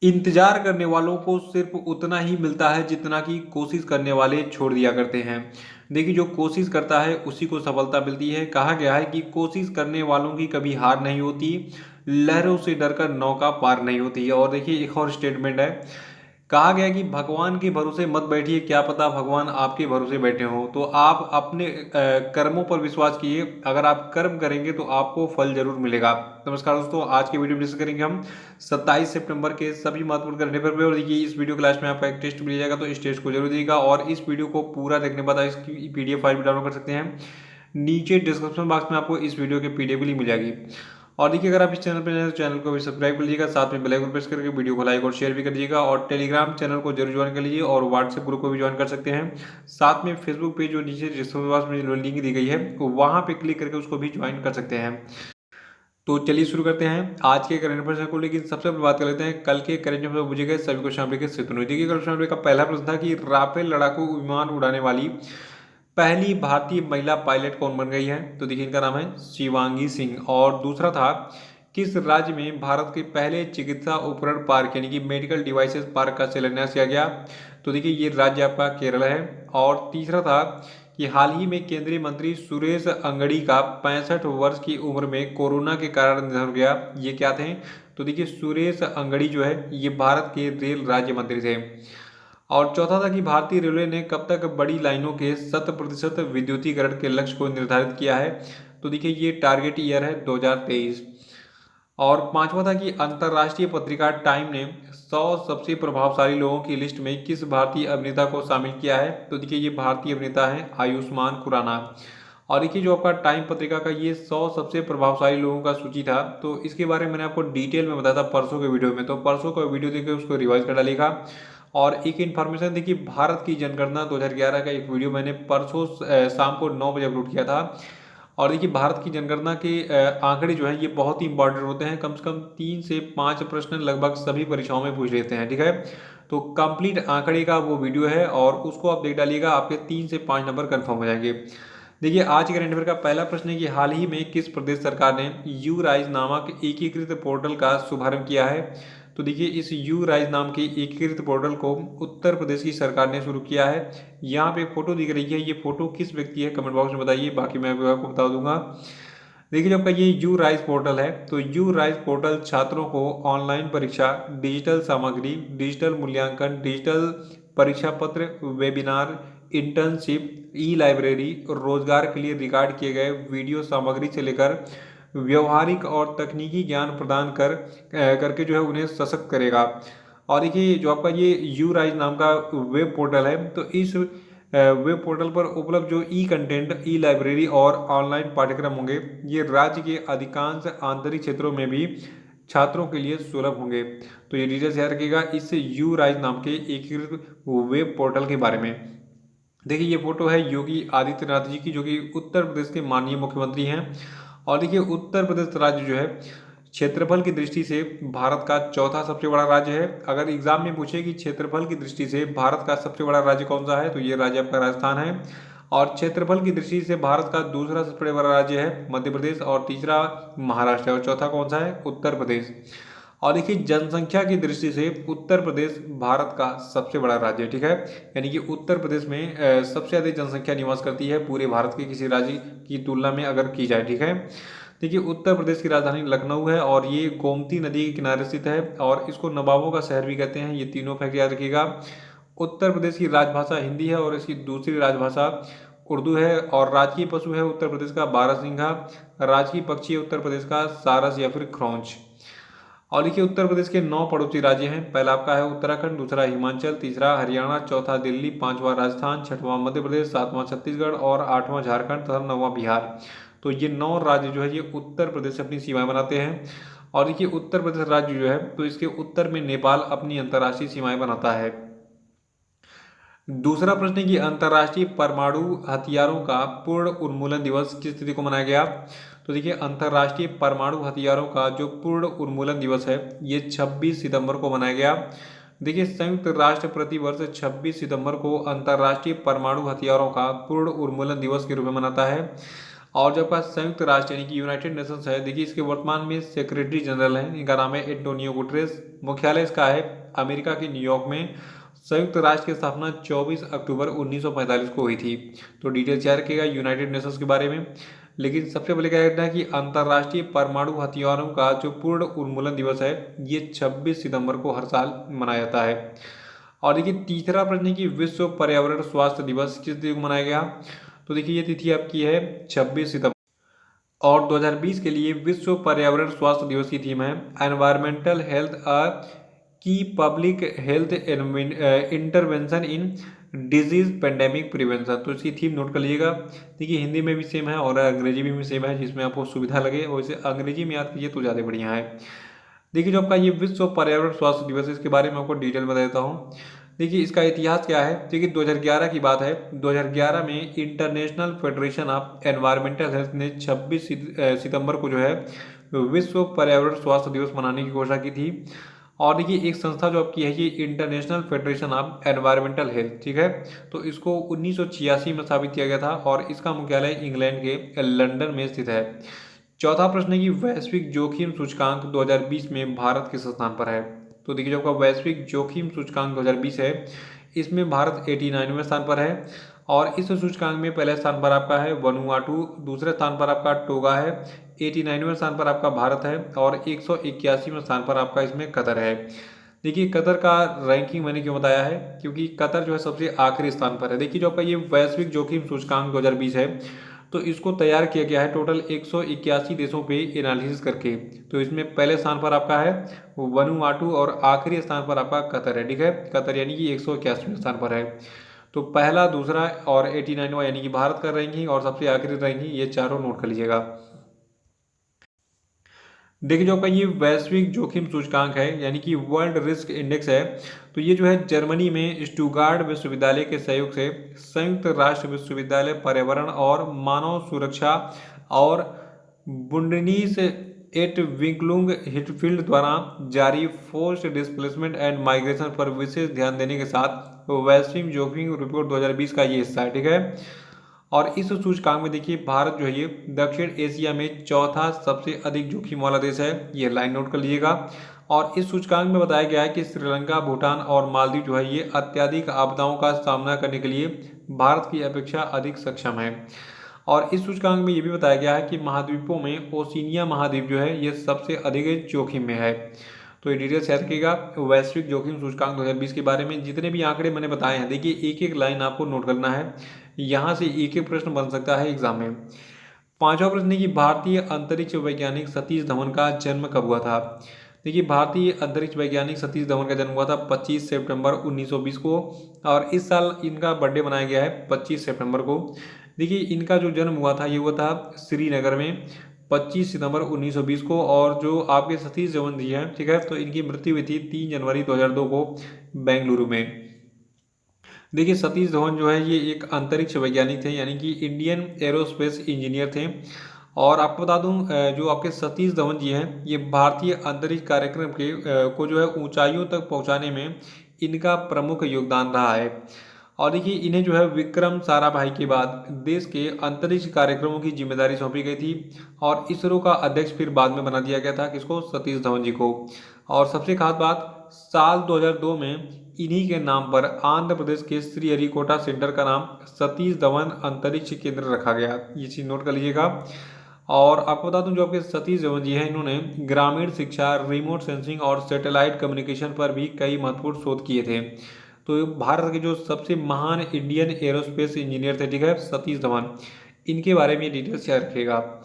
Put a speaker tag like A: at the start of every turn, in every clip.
A: इंतजार करने वालों को सिर्फ उतना ही मिलता है जितना कि कोशिश करने वाले छोड़ दिया करते हैं। देखिए, जो कोशिश करता है उसी को सफलता मिलती है। कहा गया है कि कोशिश करने वालों की कभी हार नहीं होती, लहरों से डरकर नौका पार नहीं होती है। और देखिए, एक और स्टेटमेंट है। कहा गया कि भगवान के भरोसे मत बैठिए, क्या पता भगवान आपके भरोसे बैठे हों। तो आप अपने कर्मों पर विश्वास कीजिए। अगर आप कर्म करेंगे तो आपको फल जरूर मिलेगा। नमस्कार दोस्तों, आज के वीडियो में डिस्कस करेंगे हम 27 सितंबर के सभी महत्वपूर्ण करंट अफेयर पे। और देखिए, इस वीडियो क्लास में आपका एक टेस्ट मिल जाएगा, तो इस टेस्ट को जरूर दीजिएगा। और इस वीडियो को पूरा देखने के बाद इसकी पीडीएफ फाइल भी डाउनलोड कर सकते हैं। नीचे डिस्क्रिप्शन बॉक्स में आपको इस वीडियो की पीडीएफ भी मिल जाएगी। और देखिए, अगर आप इस चैनल पर नए हैं तो चैनल को भी सब्सक्राइब कर लीजिएगा, साथ में बेल आइकन प्रेस करके वीडियो को लाइक और शेयर भी कर दीजिएगा। और टेलीग्राम चैनल को जरूर ज्वाइन कर लीजिए और व्हाट्सएप ग्रुप को भी ज्वाइन कर सकते हैं। साथ में फेसबुक पेज जो नीचे डिस्क्रिप्शन बॉक्स में लिंक दी गई है, वहां पे क्लिक करके उसको भी ज्वाइन कर सकते हैं। तो चलिए शुरू करते हैं आज के करंट अफेयर्स को। लेकिन सबसे पहले बात कर लेते हैं कल के करंट अफेयर पूछे गए सभी क्वेश्चन के सेतु। देखिए, क्वेश्चन का पहला प्रश्न था कि राफेल लड़ाकू विमान उड़ाने वाली पहली भारतीय महिला पायलट कौन बन गई है। तो देखिए, इनका नाम है शिवांगी सिंह। और दूसरा था, किस राज्य में भारत के पहले चिकित्सा उपकरण पार्क यानी कि मेडिकल डिवाइसेस पार्क का शिलान्यास किया गया। तो देखिए, ये राज्य आपका केरल है। और तीसरा था कि हाल ही में केंद्रीय मंत्री सुरेश अंगड़ी का 65 वर्ष की उम्र में कोरोना के कारण निधन हो गया। ये क्या थे? तो देखिए, सुरेश अंगड़ी जो है ये भारत के रेल राज्य मंत्री थे। और चौथा था कि भारतीय रेलवे ने कब तक बड़ी लाइनों के 100% विद्युतीकरण के लक्ष्य को निर्धारित किया है। तो देखिए, ये टारगेट ईयर है 2023। और पांचवा था कि अंतर्राष्ट्रीय पत्रिका टाइम ने 100 सबसे प्रभावशाली लोगों की लिस्ट में किस भारतीय अभिनेता को शामिल किया है। तो देखिए, ये भारतीय अभिनेता है आयुष्मान खुराना। और देखिए, जो आपका टाइम पत्रिका का ये 100 सबसे प्रभावशाली लोगों का सूची था, तो इसके बारे में मैंने आपको डिटेल में बताया था परसों के वीडियो में। तो परसों का वीडियो देखकर उसको रिवाइज कर डालिएगा। और एक इन्फॉर्मेशन देखिए, भारत की जनगणना 2011 का एक वीडियो मैंने परसों शाम को 9 बजे अपलोड किया था। और देखिए, भारत की जनगणना के आंकड़े जो है ये बहुत ही इंपॉर्टेंट होते हैं। कम से कम 3 से 5 प्रश्न लगभग सभी परीक्षाओं में पूछ लेते हैं, ठीक है। तो कंप्लीट आंकड़े का वो वीडियो है और उसको आप देख डालिएगा, आपके 3 से 5 नंबर कंफर्म हो जाएंगे। देखिए, आज के करंट अफेयर का पहला प्रश्न है कि हाल ही में किस प्रदेश सरकार ने यू राइज नामक एकीकृत पोर्टल का शुभारंभ किया है। तो देखिए, इस यू राइज नाम के एकीकृत पोर्टल को उत्तर प्रदेश की सरकार ने शुरू किया है। यहाँ पे फोटो दिख रही है, ये फोटो किस व्यक्ति है कमेंट बॉक्स में बताइए, बाकी मैं आपको बता दूंगा। देखिए, जब का ये यू राइज पोर्टल है, तो यू राइज पोर्टल छात्रों को ऑनलाइन परीक्षा, डिजिटल सामग्री, डिजिटल मूल्यांकन, डिजिटल परीक्षा पत्र, वेबिनार, इंटर्नशिप, ई लाइब्रेरी, रोजगार के लिए रिकॉर्ड किए गए वीडियो सामग्री से लेकर व्यवहारिक और तकनीकी ज्ञान प्रदान करके जो है उन्हें सशक्त करेगा। और देखिए, जो आपका ये यू राइज नाम का वेब पोर्टल है, तो इस वेब पोर्टल पर उपलब्ध जो ई कंटेंट, ई लाइब्रेरी और ऑनलाइन पाठ्यक्रम होंगे, ये राज्य के अधिकांश आंतरिक क्षेत्रों में भी छात्रों के लिए सुलभ होंगे। तो ये डिटेल्स याद रखिएगा इस यू राइज नाम के एकीकृत वेब पोर्टल के बारे में। देखिए, ये फोटो है योगी आदित्यनाथ जी की, जो कि उत्तर प्रदेश के माननीय मुख्यमंत्री हैं। और देखिए, उत्तर प्रदेश राज्य जो है क्षेत्रफल की दृष्टि से भारत का चौथा सबसे बड़ा राज्य है। अगर एग्जाम में पूछे कि क्षेत्रफल की दृष्टि से भारत का सबसे बड़ा राज्य कौन सा है, तो ये राज्य आपका राजस्थान है। और क्षेत्रफल की दृष्टि से भारत का दूसरा सबसे बड़ा राज्य है मध्य प्रदेश, और तीसरा महाराष्ट्र है, और चौथा कौन सा है, उत्तर प्रदेश। और देखिए, जनसंख्या की दृष्टि से उत्तर प्रदेश भारत का सबसे बड़ा राज्य है, ठीक है। यानी कि उत्तर प्रदेश में सबसे अधिक जनसंख्या निवास करती है पूरे भारत के किसी राज्य की तुलना में अगर की जाए, ठीक है। देखिए, उत्तर प्रदेश की राजधानी लखनऊ है और ये गोमती नदी के किनारे स्थित है, और इसको नवाबों का शहर भी कहते हैं। ये तीनों फैक्ट याद रखिएगा। उत्तर प्रदेश की राजभाषा हिंदी है और इसकी दूसरी राजभाषा उर्दू है। और राजकीय पशु है उत्तर प्रदेश का बारहसिंघा। राजकीय पक्षी है उत्तर प्रदेश का सारस या फिर क्रौंच। और देखिए, उत्तर प्रदेश के 9 पड़ोसी राज्य हैं। पहला आपका है उत्तराखंड, दूसरा हिमाचल, तीसरा हरियाणा, चौथा दिल्ली, पांचवा राजस्थान, छठवां मध्य प्रदेश, सातवां छत्तीसगढ़ और आठवां झारखंड तथा नौवां बिहार। तो ये 9 राज्य जो है ये उत्तर प्रदेश से अपनी सीमाएं बनाते हैं। और देखिए, उत्तर प्रदेश राज्य जो है तो इसके उत्तर में नेपाल अपनी अंतर्राष्ट्रीय सीमाएं बनाता है। दूसरा प्रश्न है कि अंतर्राष्ट्रीय परमाणु हथियारों का पूर्ण उन्मूलन दिवस किस तिथि को मनाया गया। तो देखिए, अंतर्राष्ट्रीय परमाणु हथियारों का जो पूर्ण उन्मूलन दिवस है ये 26 सितंबर को मनाया गया। देखिए, संयुक्त राष्ट्र प्रतिवर्ष 26 सितंबर को अंतर्राष्ट्रीय परमाणु हथियारों का पूर्ण उन्मूलन दिवस के रूप में मनाता है। और जो आपका संयुक्त राष्ट्र यानी कि यूनाइटेड नेशंस है, देखिए इसके वर्तमान में सेक्रेटरी जनरल हैं, इनका नाम है एंटोनियो गुटरेस। मुख्यालय इसका है अमेरिका के न्यूयॉर्क में। संयुक्त राष्ट्र की स्थापना 24 अक्टूबर 1945 को हुई थी। तो डिटेल शेयर रखिएगा यूनाइटेड नेशंस के बारे में। लेकिन सबसे पहले क्या कहना है कि अंतर्राष्ट्रीय परमाणु हथियारों का जो पूर्ण उन्मूलन दिवस है ये 26 सितंबर को हर साल मनाया जाता है। और देखिए तीसरा प्रश्न है कि विश्व पर्यावरण स्वास्थ्य दिवस किस दिन को मनाया गया। तो देखिए ये तिथि आपकी है 26 सितंबर। और 2020 के लिए विश्व पर्यावरण स्वास्थ्य दिवस की थीम है एनवायरमेंटल हेल्थ अ की public health intervention in disease pandemic prevention. तो इसकी थीम नोट कर लीजिएगा। देखिए हिंदी में भी सेम है और अंग्रेजी में भी सेम है, जिसमें आपको सुविधा लगे वैसे अंग्रेजी में याद कीजिए तो ज़्यादा बढ़िया है। देखिए जो आपका ये विश्व पर्यावरण स्वास्थ्य दिवस है इसके बारे में आपको डिटेल बता देता हूँ। देखिए इसका इतिहास क्या है। देखिए 2011 की बात है। 2011 में international federation of environmental health ने 26 सितंबर को जो है विश्व पर्यावरण स्वास्थ्य दिवस मनाने की घोषणा की थी। और देखिए एक संस्था जो आपकी है ये international federation of environmental health, ठीक है। तो इसको 1986 में स्थापित किया गया था और इसका मुख्यालय इंग्लैंड के लंदन में स्थित है। चौथा प्रश्न है कि वैश्विक जोखिम सूचकांक 2020 में भारत किस स्थान पर है। तो देखिए जो आपका वैश्विक जोखिम सूचकांक 2020 है इसमें भारत 89वें स्थान पर है। और इस सूचकांक में पहले स्थान पर आपका है वनुआटू, दूसरे स्थान पर आपका टोगा है, 89वें स्थान पर आपका भारत है और 181वें स्थान पर आपका इसमें कतर है। देखिए कतर का रैंकिंग मैंने क्यों बताया है, क्योंकि कतर जो है सबसे आखिरी स्थान पर है। देखिए जो आपका ये वैश्विक जोखिम सूचकांक 2020 है तो इसको तैयार किया गया है टोटल 181 देशों पे एनालिसिस करके। तो इसमें पहले स्थान पर आपका है वनुआटू और आखिरी स्थान पर आपका कतर है, ठीक है। कतर यानी कि 181वें स्थान पर है। तो पहला, दूसरा और 89वां यानी कि भारत का रैंकिंग और सबसे आखिरी रैंकिंग ये चारों नोट कर लीजिएगा। देखिए जो आपका ये वैश्विक जोखिम सूचकांक है यानी कि वर्ल्ड रिस्क इंडेक्स है, तो ये जो है जर्मनी में स्टुगार्ड विश्वविद्यालय के सहयोग से संयुक्त राष्ट्र विश्वविद्यालय पर्यावरण और मानव सुरक्षा और बुंडनीस एट विंकलुंग हिटफील्ड द्वारा जारी फोर्स्ड डिस्प्लेसमेंट एंड माइग्रेशन पर विशेष ध्यान देने के साथ वैश्विक जोखिम रिपोर्ट 2020 का ये हिस्सा है, ठीक है। और इस सूचकांक में देखिए भारत जो है ये दक्षिण एशिया में चौथा सबसे अधिक जोखिम वाला देश है, ये लाइन नोट कर लीजिएगा। और इस सूचकांक में बताया गया है कि श्रीलंका, भूटान और मालदीव जो है ये अत्यधिक आपदाओं का सामना करने के लिए भारत की अपेक्षा अधिक सक्षम है। और इस सूचकांक में ये भी बताया गया है कि महाद्वीपों में ओशिनिया महाद्वीप जो है ये सबसे अधिक जोखिम में है। तो ये डिटेल शेयर रखिएगा वैश्विक जोखिम सूचकांक 2020 के बारे में। जितने भी आंकड़े मैंने बताए हैं देखिए एक एक लाइन आपको नोट करना है, यहाँ से एक एक प्रश्न बन सकता है एग्जाम में। पांचवा प्रश्न है कि भारतीय अंतरिक्ष वैज्ञानिक सतीश धवन का जन्म कब हुआ था। देखिए भारतीय अंतरिक्ष वैज्ञानिक सतीश धवन का जन्म हुआ था 25 सितंबर 1920 को और इस साल इनका बर्थडे मनाया गया है 25 सितंबर को। देखिए इनका जो जन्म हुआ था ये हुआ था श्रीनगर में 25 सितंबर 1920 को। और जो आपके सतीश धवन जी हैं, ठीक है, तो इनकी मृत्यु हुई थी 3 जनवरी 2002 को बेंगलुरु में। देखिए सतीश धवन जो है ये एक अंतरिक्ष वैज्ञानिक थे यानी कि इंडियन एरोस्पेस इंजीनियर थे। और आपको बता दूं जो आपके सतीश धवन जी हैं ये भारतीय अंतरिक्ष कार्यक्रम के को जो है ऊंचाइयों तक पहुंचाने में इनका प्रमुख योगदान रहा है। और देखिए इन्हें जो है विक्रम साराभाई के बाद देश के अंतरिक्ष कार्यक्रमों की जिम्मेदारी सौंपी गई थी और इसरो का अध्यक्ष फिर बाद में बना दिया गया था किसको, सतीश धवन जी को। और सबसे खास बात साल 2002 में इन्हीं के नाम पर आंध्र प्रदेश के श्रीहरिकोटा सेंटर का नाम सतीश धवन अंतरिक्ष केंद्र रखा गया, ये चीज नोट कर लीजिएगा। और आपको बता दूं जो आपके सतीश धवन जी हैं इन्होंने ग्रामीण शिक्षा, रिमोट सेंसिंग और सैटेलाइट कम्युनिकेशन पर भी कई महत्वपूर्ण शोध किए थे। तो भारत के जो सबसे महान इंडियन एरोस्पेस इंजीनियर थे, ठीक है, सतीश धवन, इनके बारे में डिटेल्स शेयर रखिएगा।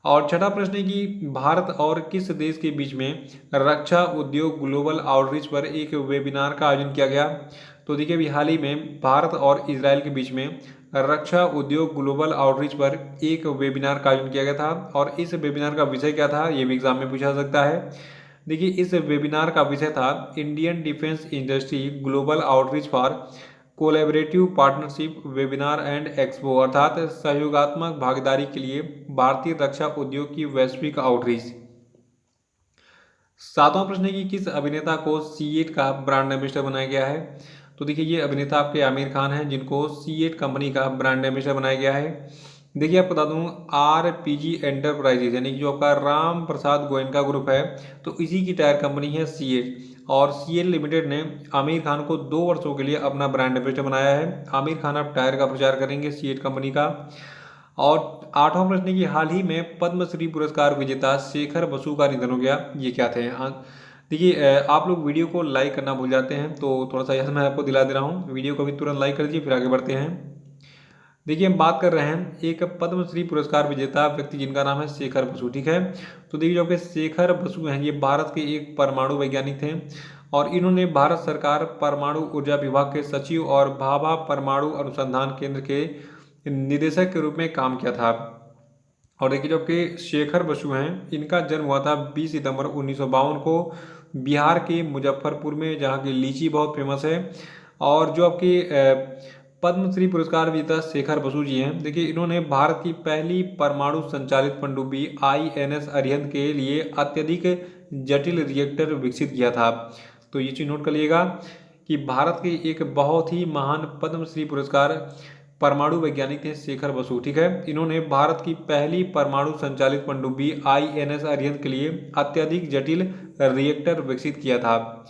A: और छठा प्रश्न है कि भारत और किस देश के बीच में रक्षा उद्योग ग्लोबल आउटरीच पर एक वेबिनार का आयोजन किया गया। तो देखिए अभी हाल ही में भारत और इजराइल के बीच में रक्षा उद्योग ग्लोबल आउटरीच पर एक वेबिनार का आयोजन किया गया था। और इस वेबिनार का विषय क्या था ये भी एग्जाम में पूछा सकता है। देखिए इस वेबिनार का विषय था Indian defence industry global outreach for collaborative partnership webinar and expo, अर्थात सहयोगात्मक भागीदारी के लिए भारतीय रक्षा उद्योग की वैश्विक आउटरीच। सातवां प्रश्न है कि किस अभिनेता को सीएट का ब्रांड एम्बेसडर बनाया गया है। तो देखिए ये अभिनेता आपके आमिर खान हैं जिनको सीएट कंपनी का ब्रांड एम्बेसडर बनाया गया है। देखिए आपको बता दूं, आरपीजी एंटरप्राइजेज यानी कि जो आपका राम प्रसाद गोयनका ग्रुप है, तो इसी की टायर कंपनी है सीएट। और सीएट लिमिटेड ने आमिर खान को 2 वर्षों के लिए अपना ब्रांड एम्बेसडर बनाया है। आमिर खान अब टायर का प्रचार करेंगे सीएट कंपनी का। और 8वां प्रश्न है कि हाल ही में पद्मश्री पुरस्कार विजेता शेखर बसु का निधन हो गया, ये क्या थे? देखिए आप लोग वीडियो को लाइक करना भूल जाते हैं, तो थोड़ा सा यह मैं आपको दिला दे रहा हूँ। वीडियो को भी तुरंत लाइक कर दीजिए, फिर आगे बढ़ते हैं। देखिए हम बात कर रहे हैं एक पद्मश्री पुरस्कार विजेता व्यक्ति जिनका नाम है शेखर बसु, ठीक है। तो देखिए जो आपके शेखर बसु हैं, ये भारत के एक परमाणु वैज्ञानिक थे और इन्होंने भारत सरकार परमाणु ऊर्जा विभाग के सचिव और भाभा परमाणु अनुसंधान केंद्र के निदेशक के रूप में काम किया था। और देखिए जो आपके शेखर बसु हैं, इनका जन्म हुआ था 20 सितंबर 1952 को बिहार के मुजफ्फरपुर में, जहाँ की लीची बहुत फेमस है। और जो आपके पद्मश्री पुरस्कार विजेता शेखर बसु जी हैं, देखिए इन्होंने भारत की पहली परमाणु संचालित पनडुब्बी आईएनएस अरिहंत के लिए अत्यधिक जटिल रिएक्टर विकसित किया था। तो ये चीज नोट कर लीजिएगा कि भारत के एक बहुत ही महान पद्मश्री पुरस्कार परमाणु वैज्ञानिक थे शेखर बसु, ठीक है। इन्होंने भारत की पहली परमाणु संचालित पनडुब्बी आईएनएस अरिहंत के लिए अत्यधिक जटिल रिएक्टर विकसित किया था।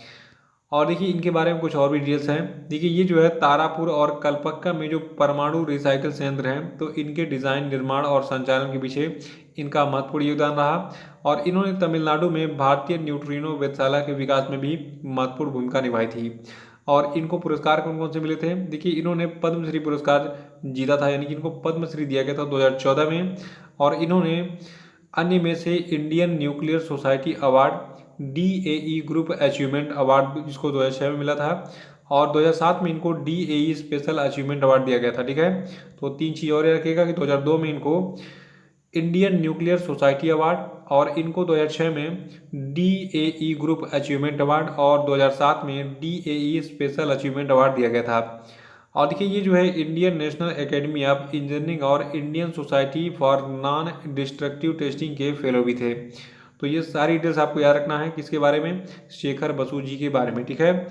A: और देखिए इनके बारे में कुछ और भी डिटेल्स हैं। देखिए ये जो है तारापुर और कलपक्का में जो परमाणु रिसाइकिल संयंत्र हैं, तो इनके डिजाइन, निर्माण और संचालन के पीछे इनका महत्वपूर्ण योगदान रहा। और इन्होंने तमिलनाडु में भारतीय न्यूट्रिनो वेधशाला के विकास में भी महत्वपूर्ण भूमिका निभाई थी। और इनको पुरस्कार कौन कौन से मिले थे? देखिए इन्होंने पद्मश्री पुरस्कार जीता था, यानी कि इनको पद्मश्री दिया गया था 2014 में। और इन्होंने अन्य में से Indian nuclear society award, DAE group achievement award जिसको 2006 में मिला था, और 2007 में इनको डीएई स्पेशल अचीवमेंट अवार्ड दिया गया था, ठीक है। तो 3 चीज़ और रखिएगा कि 2002 में इनको इंडियन न्यूक्लियर सोसाइटी अवार्ड, और इनको 2006 में डीएई ग्रुप अचीवमेंट अवार्ड, और 2007 में डीएई स्पेशल अचीवमेंट अवार्ड दिया गया था। और देखिए ये जो है Indian national academy of engineering और Indian society for non destructive testing के फेलो भी थे। तो ये सारी डिटेल्स आपको याद रखना है किसके बारे में? शेखर बसु जी के बारे में, ठीक है।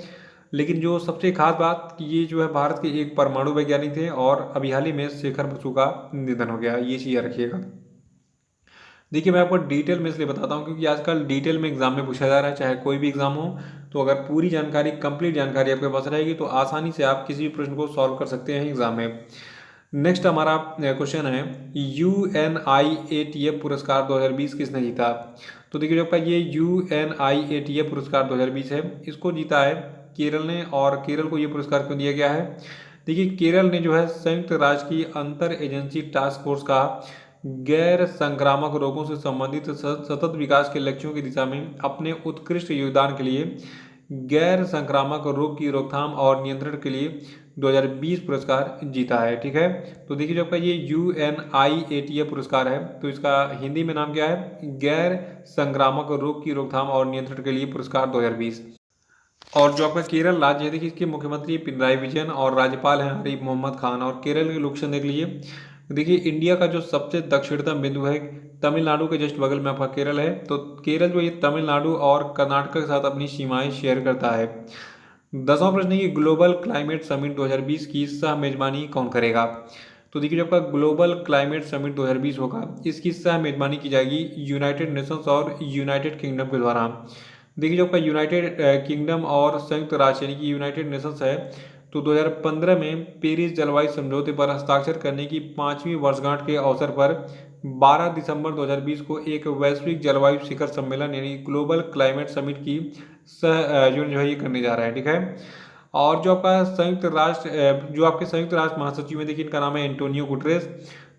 A: लेकिन जो सबसे खास बात कि ये जो है भारत के एक परमाणु वैज्ञानिक थे और अभी हाल ही में शेखर बसु का निधन हो गया, ये चीज़ याद रखिएगा। देखिए मैं आपको डिटेल में इसलिए बताता हूँ क्योंकि आजकल डिटेल में एग्जाम में पूछा जा रहा है, चाहे कोई भी एग्जाम हो। तो अगर पूरी जानकारी, कंप्लीट जानकारी आपके पास रहेगी तो आसानी से आप किसी भी प्रश्न को सॉल्व कर सकते हैं एग्जाम में। नेक्स्ट हमारा क्वेश्चन है, UNIATF पुरस्कार 2020 किसने जीता? तो देखिए जो आपका ये UNIATF पुरस्कार 2020 है, इसको जीता है केरल ने। और केरल को ये पुरस्कार क्यों दिया गया है? देखिए केरल ने जो है संयुक्त राष्ट्र की अंतर एजेंसी टास्क फोर्स का गैर संक्रामक रोगों से संबंधित सतत विकास के लक्ष्यों की दिशा में अपने उत्कृष्ट योगदान के लिए गैर संक्रामक रोग की रोकथाम और नियंत्रण के लिए 2020 पुरस्कार जीता है, ठीक है। तो देखिए जो आपका ये UNIATF पुरस्कार है, तो इसका हिंदी में नाम क्या है? गैर संक्रामक रोग की रोकथाम और नियंत्रण के लिए पुरस्कार 2020। और जो आपका केरल राज्य है, देखिए इसके मुख्यमंत्री पिनराई विजयन और राज्यपाल हैं आरिफ मोहम्मद खान। और केरल के लोकेशन देख लीजिए, देखिए इंडिया का जो सबसे दक्षिणतम बिंदु है तमिलनाडु के जस्ट बगल में आपका केरल है। तो केरल जो ये तमिलनाडु और कर्नाटक के साथ अपनी सीमाएं शेयर करता है। 10वां प्रश्न है कि ग्लोबल क्लाइमेट समिट 2020 की सह मेजबानी कौन करेगा? तो देखिए जो आपका ग्लोबल क्लाइमेट समिट 2020 होगा, इसकी सह मेजबानी की जाएगी यूनाइटेड नेशंस और यूनाइटेड किंगडम के द्वारा। देखिए जो आपका यूनाइटेड किंगडम और संयुक्त राष्ट्र यानी कि यूनाइटेड नेशंस है, तो 2015 में पेरिस जलवायु समझौते पर हस्ताक्षर करने की 5वीं वर्षगांठ के अवसर पर 12 दिसंबर 2020 को एक वैश्विक जलवायु शिखर सम्मेलन यानी ग्लोबल क्लाइमेट समिट की सह आयोजन जो है ये करने जा रहा है, ठीक है। और जो आपका संयुक्त राष्ट्र जो आपके संयुक्त राष्ट्र महासचिव है, देखिए इनका नाम है एंटोनियो गुटरेस।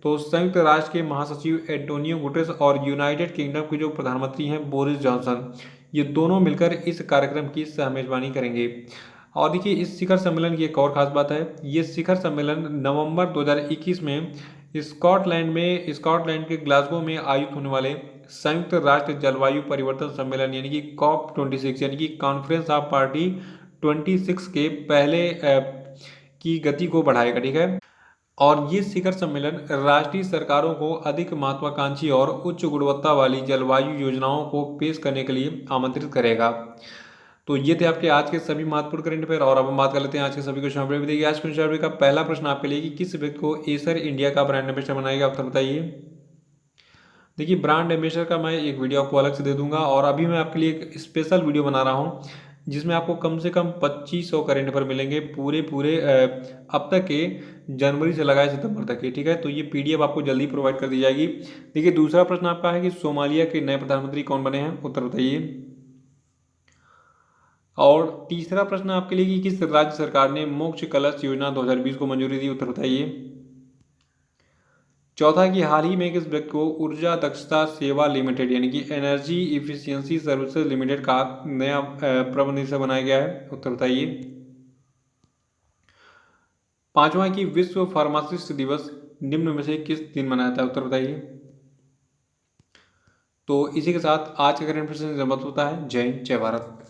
A: तो संयुक्त राष्ट्र के महासचिव एंटोनियो गुटरेस और यूनाइटेड किंगडम के जो प्रधानमंत्री हैं बोरिस जॉनसन, ये दोनों मिलकर इस कार्यक्रम की सह मेजबानी करेंगे। और देखिए इस शिखर सम्मेलन की एक और खास बात है, ये शिखर सम्मेलन नवंबर 2021 में स्कॉटलैंड के ग्लासगो में आयोजित होने वाले संयुक्त राष्ट्र जलवायु परिवर्तन सम्मेलन यानी कि COP26 यानी कि कॉन्फ्रेंस ऑफ पार्टी 26 के पहले की गति को बढ़ाएगा, ठीक है। और ये शिखर सम्मेलन राष्ट्रीय सरकारों को अधिक महत्वाकांक्षी और उच्च गुणवत्ता वाली जलवायु योजनाओं को पेश करने के लिए आमंत्रित करेगा। तो ये थे आपके आज के सभी महत्वपूर्ण करंट अफेयर। और अब हम बात कर लेते हैं आज के सभी क्वेश्चन अफेयर। देखिए आज क्वेश्चन अफेयर का पहला प्रश्न आपके लिए कि किस व्यक्ति को एसर इंडिया का ब्रांड एम्बेसडर बनाया गया, उत्तर बताइए। देखिए ब्रांड एम्बेसडर का मैं एक वीडियो आपको अलग से दे दूंगा, और अभी मैं आपके लिए एक स्पेशल वीडियो बना रहा हूँ जिसमें आपको कम से कम 2500 करंट अफेयर मिलेंगे पूरे अब तक के जनवरी से लगाए सितंबर तक के, ठीक है। तो ये पीडीएफ आपको जल्दी प्रोवाइड कर दी जाएगी। देखिए दूसरा प्रश्न आपका है कि सोमालिया के नए प्रधानमंत्री कौन बने हैं, उत्तर बताइए। और तीसरा प्रश्न आपके लिए कि किस राज्य सरकार ने मोक्ष कलश योजना 2020 को मंजूरी दी, उत्तर बताइए। चौथा कि हाल ही में किस व्यक्ति को ऊर्जा दक्षता सेवा लिमिटेड यानी कि एनर्जी इफिशियंसी सर्विसेज लिमिटेड का नया प्रबंध निदेशक बनाया गया है, उत्तर बताइए। पांचवा कि विश्व फार्मासिस्ट दिवस निम्न में से किस दिन मनाया जाता है, उत्तर बताइए। तो इसी के साथ आज का करंट अफेयर समाप्त होता है। जय हिंद, जय भारत।